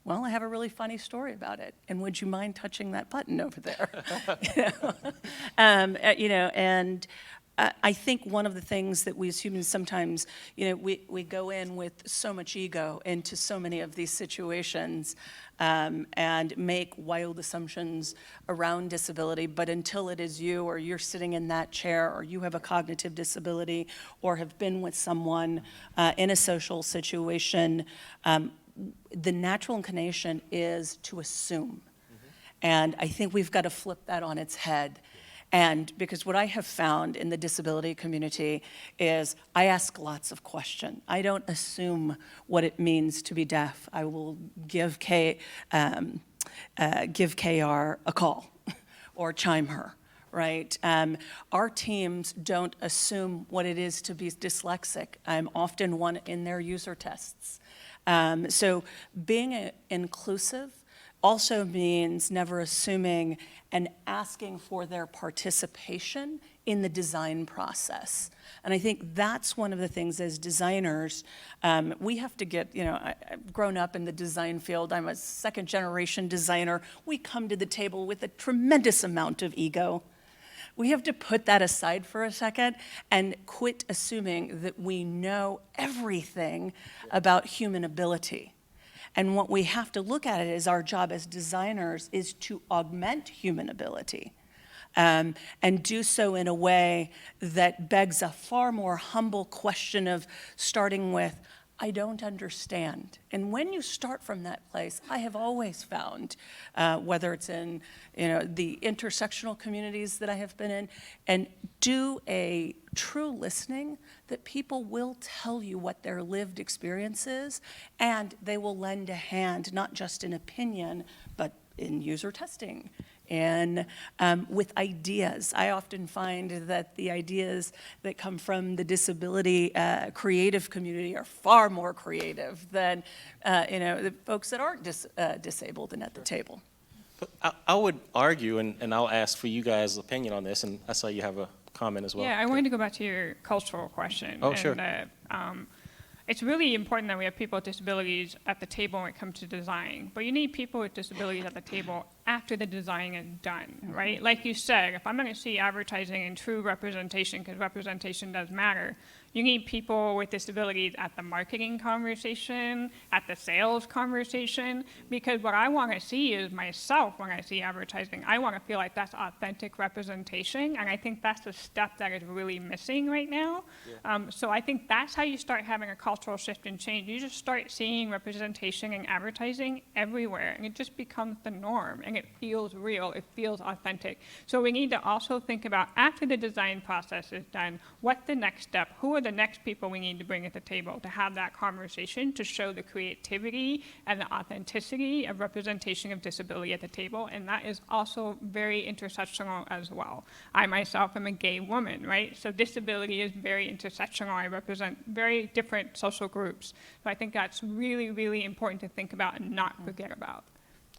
Well, I have a really funny story about it, and would you mind touching that button over there? And I think one of the things that we as humans sometimes, we go in with so much ego into so many of these situations and make wild assumptions around disability, but until it is you or you're sitting in that chair or you have a cognitive disability or have been with someone in a social situation, the natural inclination is to assume. And I think we've got to flip that on its head. And because what I have found in the disability community is I ask lots of questions. I don't assume what it means to be deaf. I will give KR a call or chime her, right? Our teams don't assume what it is to be dyslexic. I'm often one in their user tests. So being inclusive also means never assuming and asking for their participation in the design process. And I think that's one of the things as designers, we have to get, I've grown up in the design field. I'm a second generation designer. We come to the table with a tremendous amount of ego. We have to put that aside for a second and quit assuming that we know everything about human ability. And what we have to look at it as our job as designers is to augment human ability and do so in a way that begs a far more humble question of starting with, I don't understand. And when you start from that place, I have always found, whether it's in the intersectional communities that I have been in, and do a true listening, that people will tell you what their lived experience is, and they will lend a hand, not just in opinion, but in user testing. And with ideas, I often find that the ideas that come from the disability creative community are far more creative than the folks that aren't disabled and at the table. I would argue, and I'll ask for you guys' opinion on this, and I saw you have a comment as well. Yeah, I wanted to go back to your cultural question. Oh, sure. It's really important that we have people with disabilities at the table when it comes to design, but you need people with disabilities at the table after the design is done, right? Like you said, if I'm going to see advertising in true representation, because representation does matter, you need people with disabilities at the marketing conversation, at the sales conversation, because what I want to see is myself when I see advertising. I want to feel like that's authentic representation, and I think that's the step that is really missing right now. Yeah. So I think that's how you start having a cultural shift and change. You just start seeing representation and advertising everywhere, and it just becomes the norm, and it feels real, it feels authentic. So we need to also think about, after the design process is done, what's the next step? Who are the next people we need to bring at the table to have that conversation, to show the creativity and the authenticity of representation of disability at the table? And that is also very intersectional as well. I myself am a gay woman, right? So disability is very intersectional. I represent very different social groups. So I think that's really, really important to think about and not forget about.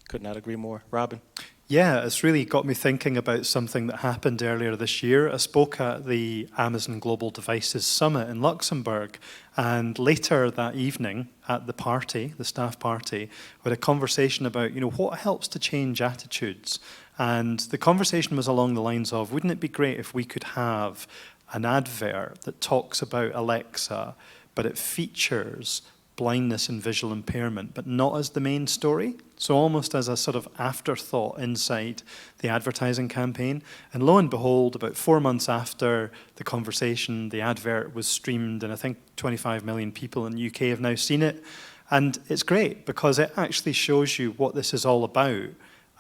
Could not agree more. Robin? Yeah, it's really got me thinking about something that happened earlier this year. I spoke at the Amazon Global Devices Summit in Luxembourg, and later that evening at the party, the staff party, we had a conversation about, what helps to change attitudes. And the conversation was along the lines of, wouldn't it be great if we could have an advert that talks about Alexa, but it features blindness and visual impairment, but not as the main story, so almost as a sort of afterthought inside the advertising campaign. And lo and behold, about 4 months after the conversation, the advert was streamed, and I think 25 million people in the UK have now seen it. And it's great because it actually shows you what this is all about.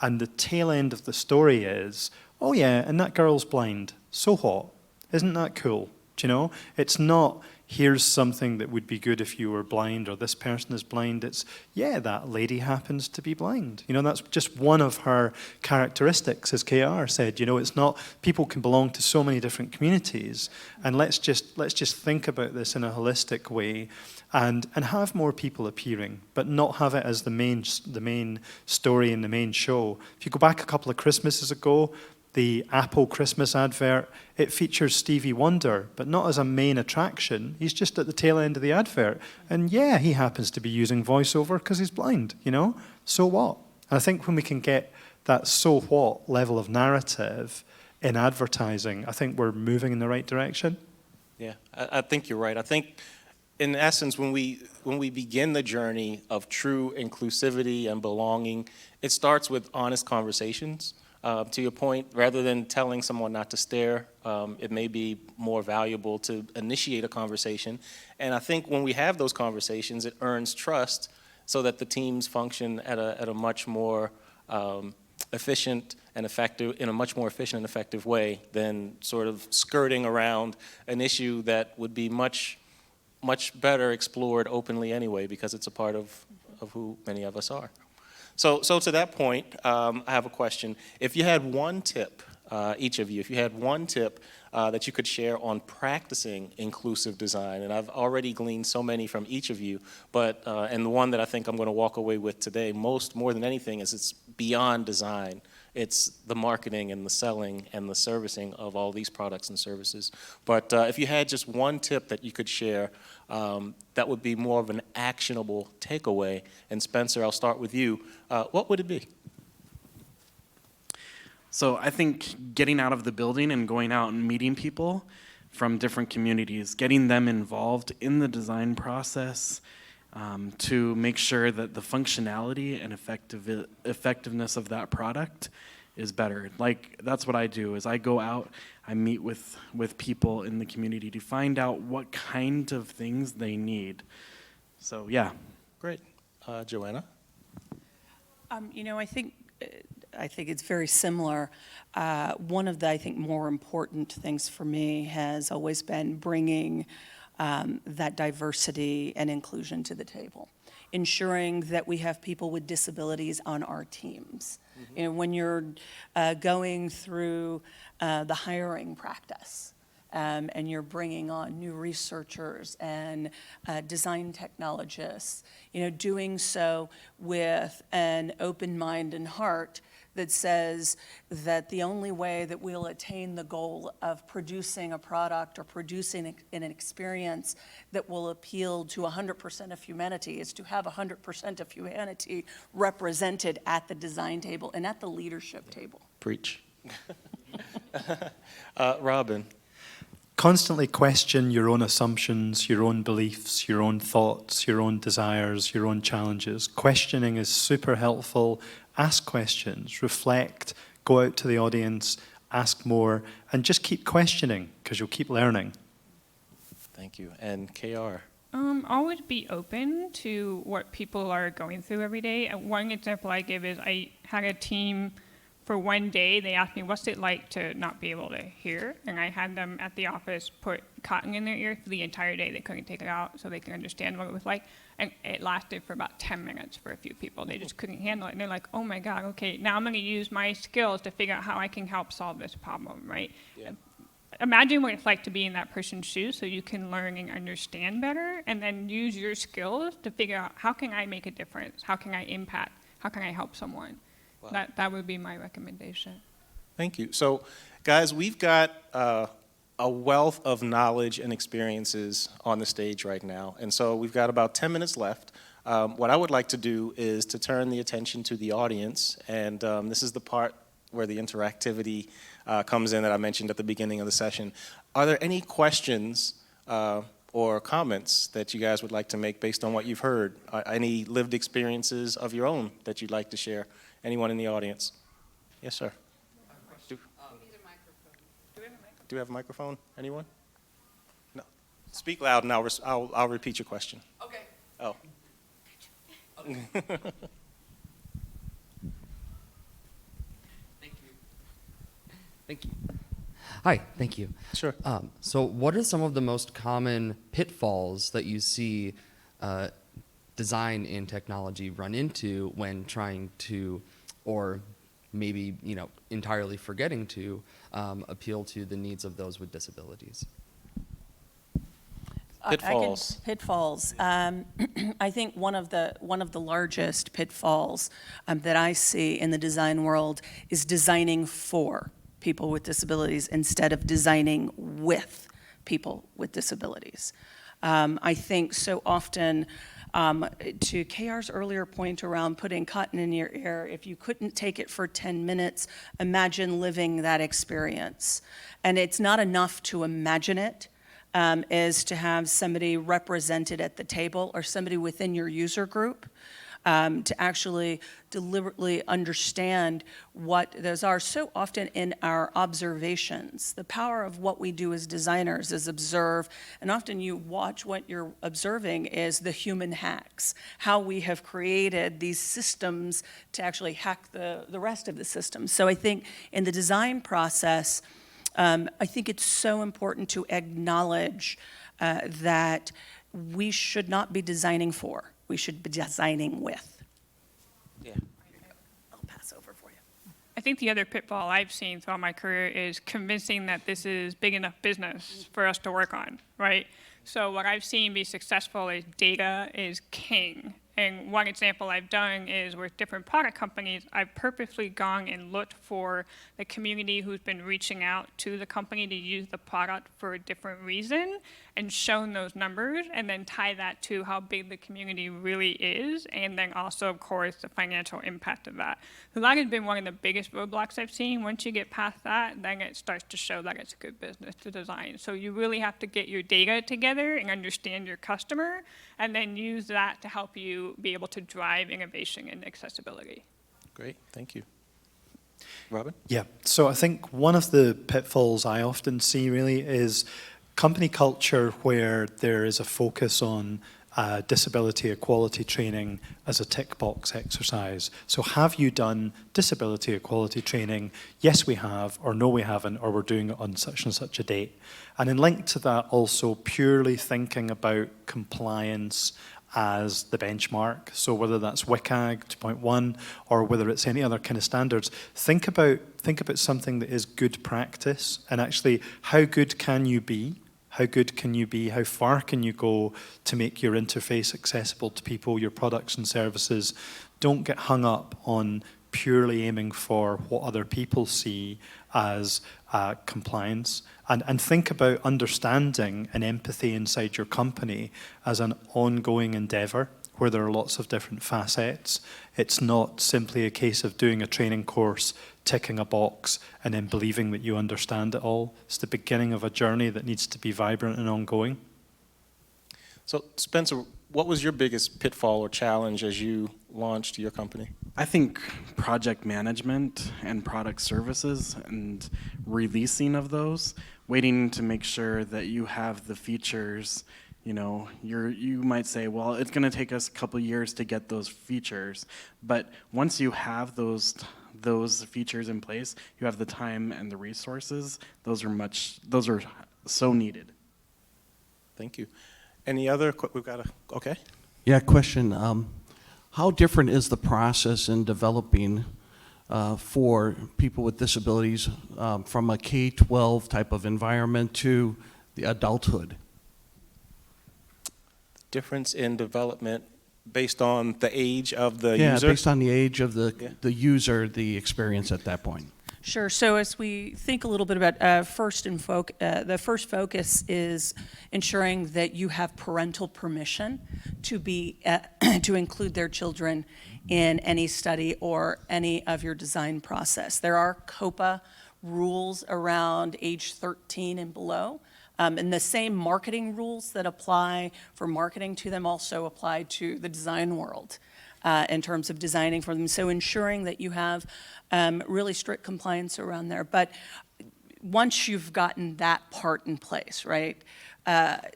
And the tail end of the story is, oh yeah, and that girl's blind. So what? Isn't that cool? Do you know? It's not, here's something that would be good if you were blind, or this person is blind. It's, yeah, that lady happens to be blind. That's just one of her characteristics, as KR said. It's not, people can belong to so many different communities, and let's just think about this in a holistic way, and have more people appearing, but not have it as the main story and the main show. If you go back a couple of Christmases ago, the Apple Christmas advert, it features Stevie Wonder, but not as a main attraction. He's just at the tail end of the advert. And yeah, he happens to be using voiceover because he's blind, So what? And I think when we can get that so what level of narrative in advertising, I think we're moving in the right direction. Yeah, I think you're right. I think, in essence, when we begin the journey of true inclusivity and belonging, it starts with honest conversations. To your point, rather than telling someone not to stare, it may be more valuable to initiate a conversation. And I think when we have those conversations, it earns trust so that the teams function at a much more efficient and effective way than sort of skirting around an issue that would be much better explored openly anyway, because it's a part of who many of us are. So to that point, I have a question. If you had one tip, each of you, if you had one tip that you could share on practicing inclusive design, and I've already gleaned so many from each of you, but and the one that I think I'm going to walk away with today, more than anything, is it's beyond design. It's the marketing and the selling and the servicing of all these products and services. But if you had just one tip that you could share, that would be more of an actionable takeaway. And Spencer, I'll start with you. What would it be? So I think getting out of the building and going out and meeting people from different communities, getting them involved in the design process, to make sure that the functionality and effectiveness of that product is better. Like, that's what I do, is I go out, I meet with people in the community to find out what kind of things they need. So, yeah. Great. Joanna? I think it's very similar. One of the, I think, more important things for me has always been bringing that diversity and inclusion to the table, ensuring that we have people with disabilities on our teams. Mm-hmm. When you're going through the hiring practice, and you're bringing on new researchers and design technologists, doing so with an open mind and heart that says that the only way that we'll attain the goal of producing a product or producing an experience that will appeal to 100% of humanity is to have 100% of humanity represented at the design table and at the leadership table. Preach. Robin? Constantly question your own assumptions, your own beliefs, your own thoughts, your own desires, your own challenges. Questioning is super helpful. Ask questions, reflect, go out to the audience, ask more, and just keep questioning, because you'll keep learning. Thank you. And KR? Always be open to what people are going through every day. One example I give is I had a team for one day. They asked me, what's it like to not be able to hear? And I had them at the office put cotton in their ear for the entire day. They couldn't take it out so they could understand what it was like. And it lasted for about 10 minutes for a few people. They just couldn't handle it. And they're like, oh my God, okay, now I'm going to use my skills to figure out how I can help solve this problem, right? Yeah. Imagine what it's like to be in that person's shoes so you can learn and understand better, and then use your skills to figure out, how can I make a difference? How can I impact? how can I help someone? Wow. That would be my recommendation. Thank you. So, guys, we've got a wealth of knowledge and experiences on the stage right now. And so we've got about 10 minutes left. What I would like to do is to turn the attention to the audience. And this is the part where the interactivity comes in that I mentioned at the beginning of the session. Are there any questions or comments that you guys would like to make based on what you've heard? Any lived experiences of your own that you'd like to share? Anyone in the audience? Yes, sir. Do we have a microphone? Anyone? No. Speak loud and I'll repeat your question. Okay. Oh. Okay. Thank you. Thank you. Hi, thank you. Sure. So what are some of the most common pitfalls that you see design and technology run into when trying to, or maybe entirely forgetting to appeal to the needs of those with disabilities? Pitfalls. Pitfalls. I think one of the largest pitfalls that I see in the design world is designing for people with disabilities instead of designing with people with disabilities. I think so often, to KR's earlier point around putting cotton in your ear, if you couldn't take it for 10 minutes, imagine living that experience. And it's not enough to imagine it, is to have somebody represented at the table or somebody within your user group to actually deliberately understand what those are. So often in our observations, the power of what we do as designers is observe, and often you watch what you're observing is the human hacks, how we have created these systems to actually hack the rest of the system. So I think in the design process, I think it's so important to acknowledge that we should not be designing for, we should be designing with. Yeah. I'll pass over for you. I think the other pitfall I've seen throughout my career is convincing that this is big enough business for us to work on, right? So what I've seen be successful is data is king. And one example I've done is with different product companies, I've purposely gone and looked for the community who's been reaching out to the company to use the product for a different reason and shown those numbers, and then tie that to how big the community really is, and then also, of course, the financial impact of that. So that has been one of the biggest roadblocks I've seen. Once you get past that, then it starts to show that it's a good business to design. So you really have to get your data together and understand your customer, and then use that to help you be able to drive innovation and accessibility. Great. Thank you. Robin? Yeah, so I think one of the pitfalls I often see really is company culture where there is a focus on disability equality training as a tick box exercise. So have you done disability equality training? Yes, we have, or no, we haven't, or we're doing it on such and such a date. And in link to that, also purely thinking about compliance as the benchmark. So whether that's WCAG 2.1 or whether it's any other kind of standards, think about something that is good practice, and actually how good can you be? How good can you be? How far can you go to make your interface accessible to people, your products and services? Don't get hung up on purely aiming for what other people see as compliance. And think about understanding and empathy inside your company as an ongoing endeavor where there are lots of different facets. It's not simply a case of doing a training course, ticking a box, and then believing that you understand it all. It's the beginning of a journey that needs to be vibrant and ongoing. So, Spencer, what was your biggest pitfall or challenge as you launched your company? I think project management and product services and releasing of those, waiting to make sure that you have the features. You might say, well, it's going to take us a couple years to get those features, but once you have those features in place, you have the time and the resources. Those are so needed. Thank you. Any other? We've got okay. Yeah, question. How different is the process in developing for people with disabilities from a K-12 type of environment to the adulthood? Difference in development based on the age of the Yeah, user? based on the age of Yeah. the user, the experience at that point. Sure. So as we think a little bit about the first focus is ensuring that you have parental permission to be to include their children in any study or any of your design process. There are COPA rules around age 13 and below. And the same marketing rules that apply for marketing to them also apply to the design world in terms of designing for them. So ensuring that you have really strict compliance around there. But once you've gotten that part in place, right,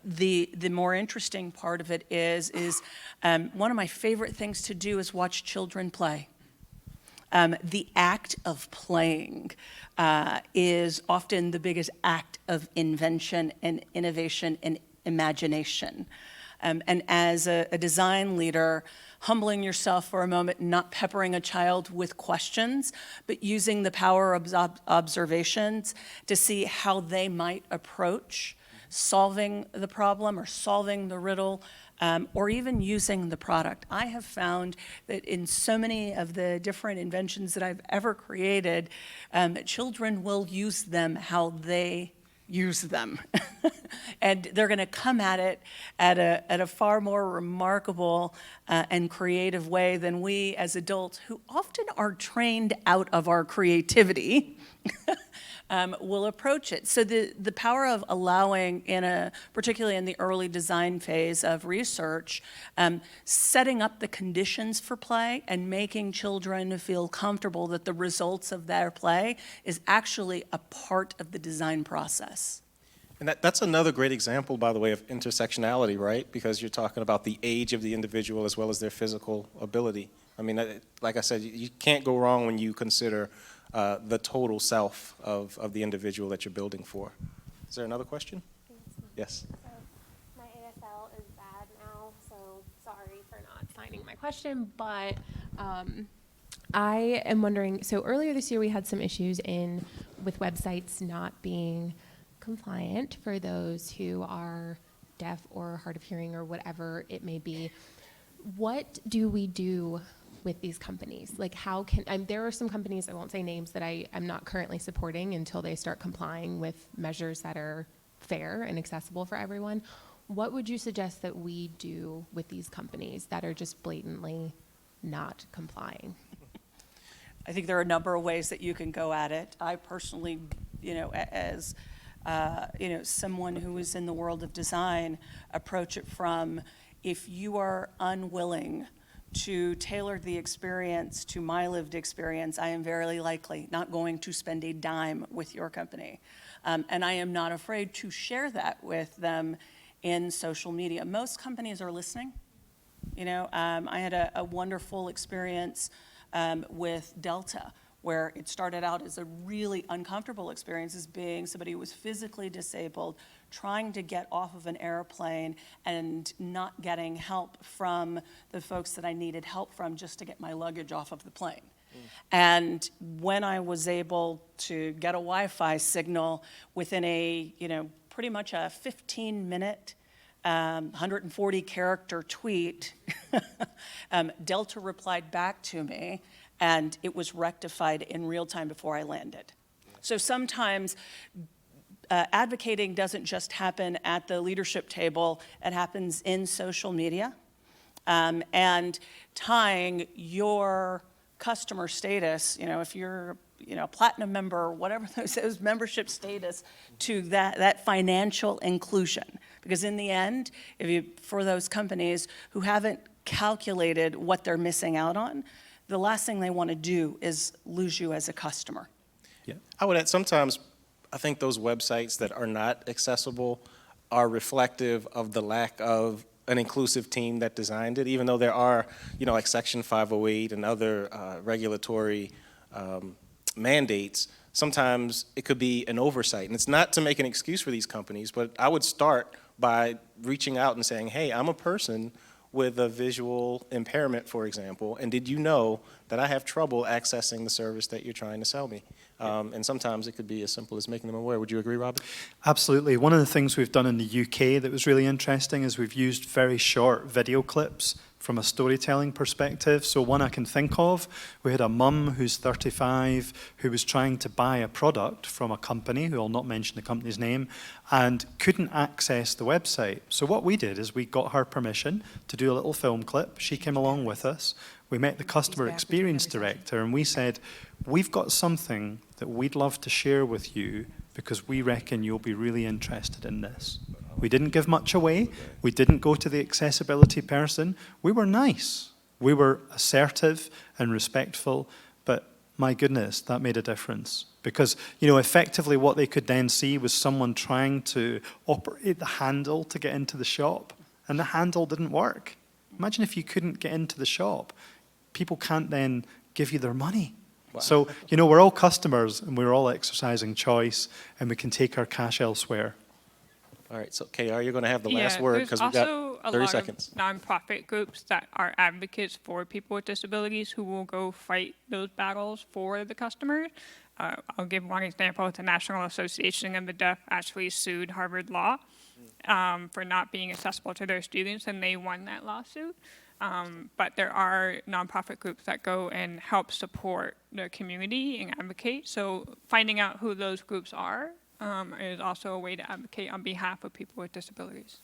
the more interesting part of it is one of my favorite things to do is watch children play. The act of playing is often the biggest act of invention and innovation and imagination. And as a design leader, humbling yourself for a moment, not peppering a child with questions, but using the power of observations to see how they might approach solving the problem or solving the riddle, or even using the product. I have found that in so many of the different inventions that I've ever created, children will use them how they use them. And they're going to come at it at a far more remarkable and creative way than we as adults, who often are trained out of our creativity, will approach it. So the power of allowing, particularly in the early design phase of research, setting up the conditions for play and making children feel comfortable that the results of their play is actually a part of the design process. And that's another great example, by the way, of intersectionality, right? Because you're talking about the age of the individual as well as their physical ability. I mean, like I said, you can't go wrong when you consider the total self of the individual that you're building for. Is there another question? Yes. So my ASL is bad now, so sorry for not finding my question, but I am wondering, so earlier this year we had some issues with websites not being compliant for those who are deaf or hard of hearing or whatever it may be. What do we do with these companies? Like there are some companies, I won't say names, that I'm not currently supporting until they start complying with measures that are fair and accessible for everyone. What would you suggest that we do with these companies that are just blatantly not complying? I think there are a number of ways that you can go at it. I personally, as someone who is in the world of design, approach it from, if you are unwilling to tailor the experience to my lived experience, I am very likely not going to spend a dime with your company. And I am not afraid to share that with them in social media. Most companies are listening. I had a wonderful experience with Delta, where it started out as a really uncomfortable experience as being somebody who was physically disabled, trying to get off of an airplane and not getting help from the folks that I needed help from just to get my luggage off of the plane. And when I was able to get a Wi-Fi signal within pretty much a 15-minute 140-character tweet, Delta replied back to me, and it was rectified in real time before I landed. So sometimes advocating doesn't just happen at the leadership table, it happens in social media. And tying your customer status, if you're a platinum member, whatever those membership status, to that financial inclusion. Because in the end, for those companies who haven't calculated what they're missing out on, the last thing they want to do is lose you as a customer. Yeah. I would add, sometimes I think those websites that are not accessible are reflective of the lack of an inclusive team that designed it, even though there are, like Section 508 and other regulatory mandates. Sometimes it could be an oversight. And it's not to make an excuse for these companies, but I would start by reaching out and saying, hey, I'm a person with a visual impairment, for example, and did you know that I have trouble accessing the service that you're trying to sell me? And sometimes it could be as simple as making them aware. Would you agree, Robert? Absolutely. One of the things we've done in the UK that was really interesting is we've used very short video clips from a storytelling perspective. So one I can think of, we had a mum who's 35 who was trying to buy a product from a company, who I'll not mention the company's name, and couldn't access the website. So what we did is we got her permission to do a little film clip. She came along with us. We met the customer experience director and we said, we've got something that we'd love to share with you because we reckon you'll be really interested in this. We didn't give much away. We didn't go to the accessibility person. We were nice. We were assertive and respectful, but my goodness, that made a difference. Because, effectively what they could then see was someone trying to operate the handle to get into the shop, and the handle didn't work. Imagine if you couldn't get into the shop. People can't then give you their money. Wow. So, we're all customers, and we're all exercising choice, and we can take our cash elsewhere. All right, so KR, you're going to have the last word because we've got 30 There's also a lot seconds. of nonprofit groups that are advocates for people with disabilities who will go fight those battles for the customers. I'll give one example. The National Association of the Deaf actually sued Harvard Law for not being accessible to their students, and they won that lawsuit. But there are nonprofit groups that go and help support the community and advocate. So finding out who those groups are is also a way to advocate on behalf of people with disabilities.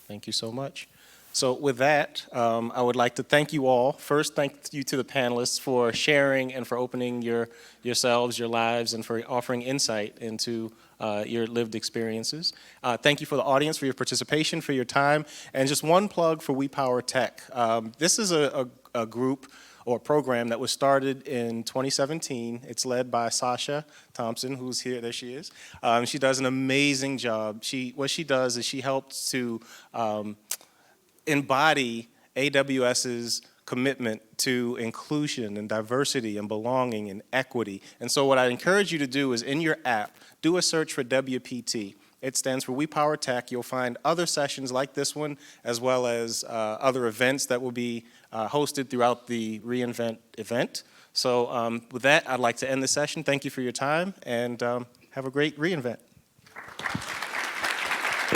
Thank you so much. So with that, I would like to thank you all. First, thank you to the panelists for sharing and for opening yourselves, your lives, and for offering insight into your lived experiences. Thank you for the audience for your participation, for your time, and just one plug for We Power Tech. This is a group or program that was started in 2017. It's led by Sasha Thompson, who's here. There she is. She does an amazing job. What she does is she helps to embody AWS's commitment to inclusion and diversity and belonging and equity. And so what I encourage you to do is in your app, do a search for WPT. It stands for We Power Tech. You'll find other sessions like this one, as well as other events that will be hosted throughout the reInvent event. So with that, I'd like to end the session. Thank you for your time, and have a great reInvent.